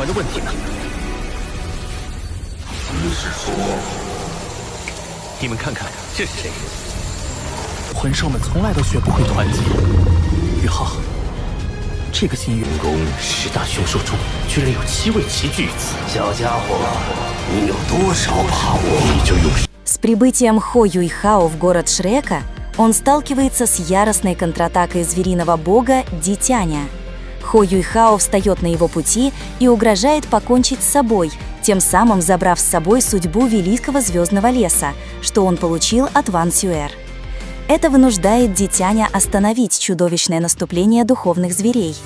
的问题呢？你是说，你们看看这是谁？魂兽们从来都学不会团结。宇浩，这个新员工10大凶兽中居然有7位齐聚于此。小家伙，你有多少把握？你就有。С прибытием Хо Юйхао в город Шрека он сталкивается с яростной контратакой звериного бога Дитяня. Хо Юйхао встает на его пути и угрожает покончить с собой, тем самым забрав с собой судьбу великого звездного леса, что он получил от Ван Сюэр. Это вынуждает Дитяня остановить чудовищное наступление духовных зверей.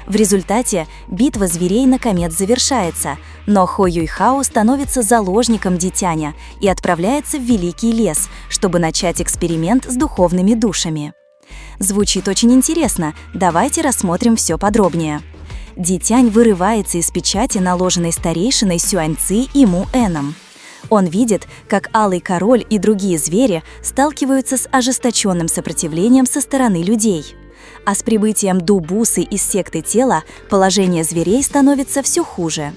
В результате битва зверей наконец завершается, но Хо Юйхао становится заложником Дитяня и отправляется в Великий лес, чтобы начать эксперимент с духовными душами. Звучит очень интересно, давайте рассмотрим все подробнее. Дитянь вырывается из печати, наложенной старейшиной Сюаньци и Му Эном. Он видит, как Алый Король и другие звери сталкиваются с ожесточенным сопротивлением со стороны людей. А с прибытием Ду Бусы из секты тела положение зверей становится все хуже.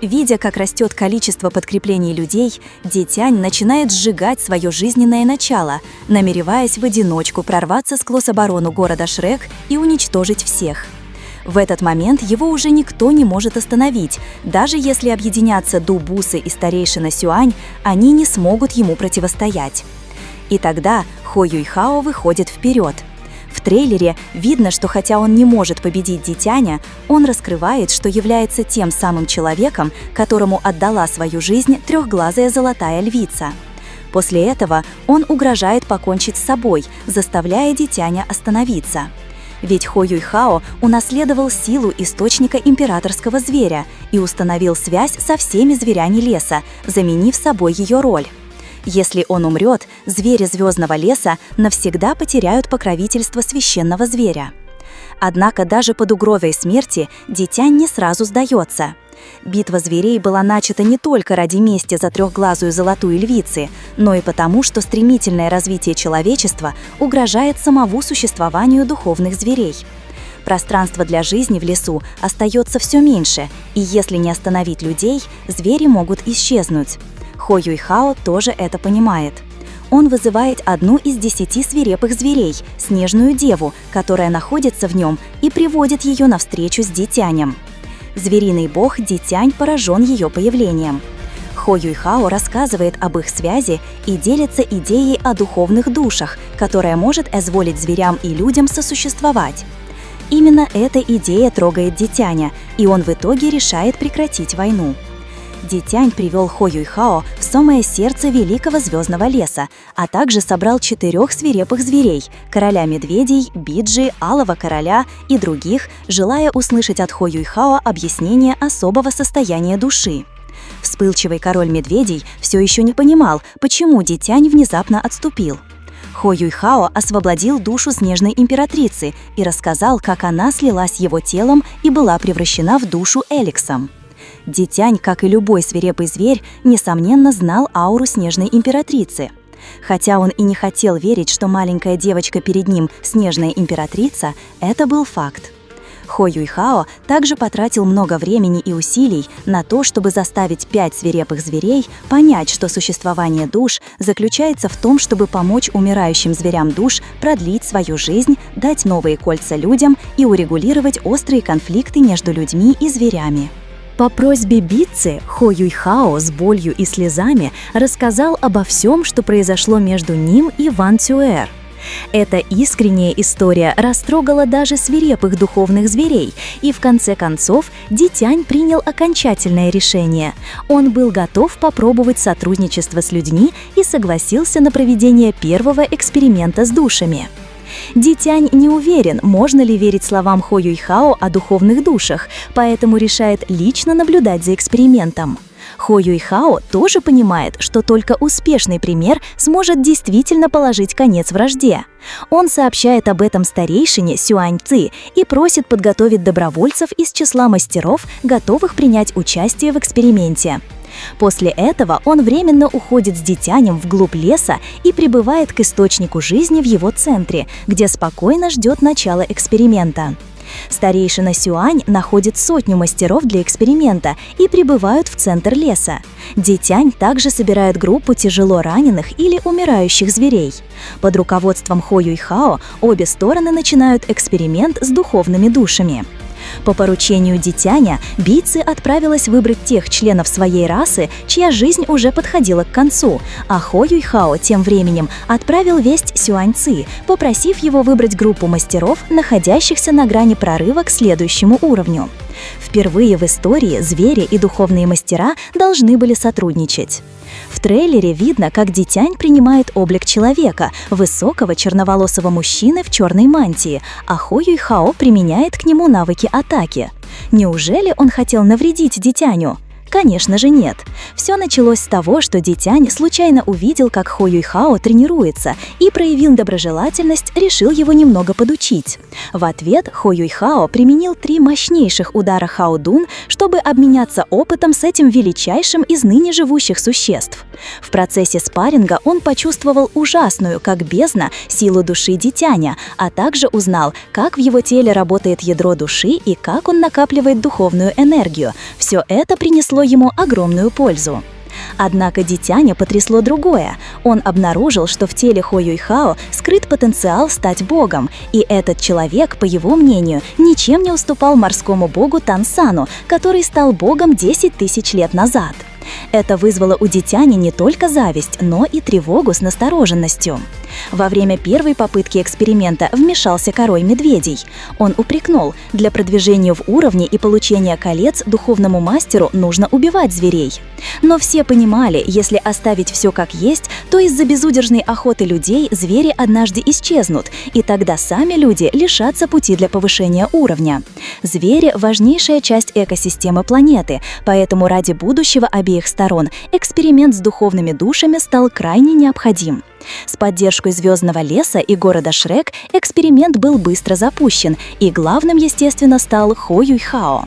Видя, как растет количество подкреплений людей, Дитянь начинает сжигать свое жизненное начало, намереваясь в одиночку прорваться сквозь оборону города Шрек и уничтожить всех. В этот момент его уже никто не может остановить. Даже если объединятся Ду Бусы и старейшина Сюань, они не смогут ему противостоять. И тогда Хо Юйхао выходит вперед. В трейлере видно, что хотя он не может победить Дитяня, он раскрывает, что является тем самым человеком, которому отдала свою жизнь трехглазая золотая львица. После этого он угрожает покончить с собой, заставляя Дитяня остановиться. Ведь Хо Юйхао унаследовал силу источника императорского зверя и установил связь со всеми зверями леса, заменив собой ее роль. Если он умрет, звери звездного леса навсегда потеряют покровительство священного зверя. Однако даже под угрозой смерти Дитянь не сразу сдается. Битва зверей была начата не только ради мести за трехглазую золотую львицы, но и потому, что стремительное развитие человечества угрожает самому существованию духовных зверей. Пространство для жизни в лесу остается все меньше, и если не остановить людей, звери могут исчезнуть. Хо Юйхао тоже это понимает. Он вызывает одну из 10 свирепых зверей, Снежную Деву, которая находится в нем, и приводит ее на встречу с Дитянем. Звериный бог Дитянь поражен ее появлением. Хо Юйхао рассказывает об их связи и делится идеей о духовных душах, которая может позволить зверям и людям сосуществовать. Именно эта идея трогает Дитяня, и он в итоге решает прекратить войну. Дитянь привел Хо Юйхао в самое сердце Великого Звездного леса, а также собрал 4 свирепых зверей – короля медведей, Биджи, Алого короля и других, желая услышать от Хо Юйхао объяснение особого состояния души. Вспыльчивый король медведей все еще не понимал, почему Дитянь внезапно отступил. Хо Юйхао освободил душу снежной императрицы и рассказал, как она слилась с его телом и была превращена в душу Эликсом. Дитянь, как и любой свирепый зверь, несомненно знал ауру снежной императрицы. Хотя он и не хотел верить, что маленькая девочка перед ним – снежная императрица, это был факт. Хо Юйхао также потратил много времени и усилий на то, чтобы заставить 5 свирепых зверей понять, что существование душ заключается в том, чтобы помочь умирающим зверям душ продлить свою жизнь, дать новые кольца людям и урегулировать острые конфликты между людьми и зверями. По просьбе Битцы Хо Юйхао с болью и слезами рассказал обо всем, что произошло между ним и Ван Сюэр. Эта искренняя история растрогала даже свирепых духовных зверей, и в конце концов Дитянь принял окончательное решение. Он был готов попробовать сотрудничество с людьми и согласился на проведение первого эксперимента с душами. Дитянь не уверен, можно ли верить словам Хо Юйхао о духовных душах, поэтому решает лично наблюдать за экспериментом. Хо Юйхао тоже понимает, что только успешный пример сможет действительно положить конец вражде. Он сообщает об этом старейшине Сюаньци и просит подготовить добровольцев из числа мастеров, готовых принять участие в эксперименте. После этого он временно уходит с Дитянем вглубь леса и прибывает к источнику жизни в его центре, где спокойно ждет начала эксперимента. Старейшина Сюань находит 100 мастеров для эксперимента и прибывают в центр леса. Дитянь также собирает группу тяжело раненых или умирающих зверей. Под руководством Хо Юйхао обе стороны начинают эксперимент с духовными душами. По поручению Дитяня Бицы отправилась выбрать тех членов своей расы, чья жизнь уже подходила к концу, а Хо Юйхао тем временем отправил весть Сюань Ци, попросив его выбрать группу мастеров, находящихся на грани прорыва к следующему уровню. Впервые в истории звери и духовные мастера должны были сотрудничать. В трейлере видно, как Дитянь принимает облик человека, высокого черноволосого мужчины в черной мантии, а Хо Юйхао применяет к нему навыки атаки. Неужели он хотел навредить Дитяню? Конечно же нет. Все началось с того, что Дитянь случайно увидел, как Хо Юйхао тренируется, и, проявив доброжелательность, решил его немного подучить. В ответ Хо Юйхао применил 3 мощнейших удара Хаодун, чтобы обменяться опытом с этим величайшим из ныне живущих существ. В процессе спарринга он почувствовал ужасную, как бездна, силу души Дитяня, а также узнал, как в его теле работает ядро души и как он накапливает духовную энергию. Все это принесло ему огромную пользу. Однако Дитяня потрясло другое. Он обнаружил, что в теле Хо Юйхао скрыт потенциал стать богом, и этот человек, по его мнению, ничем не уступал морскому богу Тансану, который стал богом 10 тысяч лет назад. Это вызвало у Дитяни не только зависть, но и тревогу с настороженностью. Во время первой попытки эксперимента вмешался король медведей. Он упрекнул: для продвижения в уровне и получения колец духовному мастеру нужно убивать зверей. Но все понимали, если оставить все как есть, то из-за безудержной охоты людей звери однажды исчезнут, и тогда сами люди лишатся пути для повышения уровня. Звери – важнейшая часть экосистемы планеты, поэтому ради будущего обеих сторон эксперимент с духовными душами стал крайне необходим. С поддержкой Звездного леса и города Шрек эксперимент был быстро запущен, и главным, естественно, стал Хо Юйхао.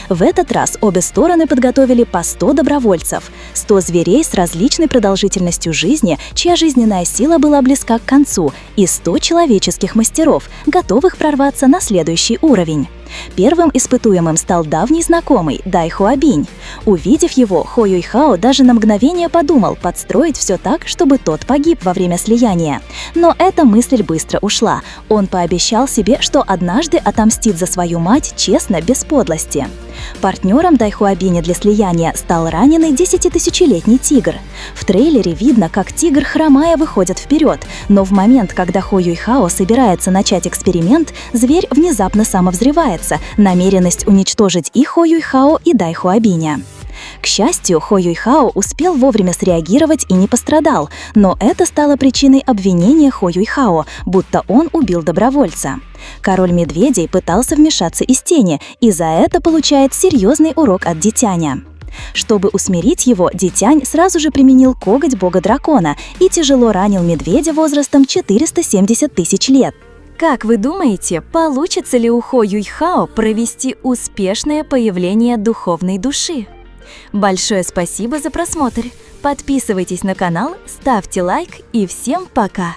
В этот раз обе стороны подготовили по 100 добровольцев, 100 зверей с различной продолжительностью жизни, чья жизненная сила была близка к концу, и 100 человеческих мастеров, готовых прорваться на следующий уровень. Первым испытуемым стал давний знакомый Дай Хуабинь. Увидев его, Хо Юйхао даже на мгновение подумал подстроить все так, чтобы тот погиб во время слияния. Но эта мысль быстро ушла. Он пообещал себе, что однажды отомстит за свою мать честно, без подлости. Партнером Дай Хуабиня для слияния стал раненый 10-тысячелетний тигр. В трейлере видно, как тигр, хромая, выходит вперед, но в момент, когда Хо Юйхао собирается начать эксперимент, зверь внезапно самовзрывается, намеренность уничтожить и Хо Юйхао, и Дай Хуабиня. К счастью, Хо Юйхао успел вовремя среагировать и не пострадал, но это стало причиной обвинения Хо Юйхао, будто он убил добровольца. Король медведей пытался вмешаться из тени, и за это получает серьезный урок от Дитяня. Чтобы усмирить его, Дитянь сразу же применил коготь бога-дракона и тяжело ранил медведя возрастом 470 тысяч лет. Как вы думаете, получится ли у Хо Юйхао провести успешное появление духовной души? Большое спасибо за просмотр! Подписывайтесь на канал, ставьте лайк и всем пока!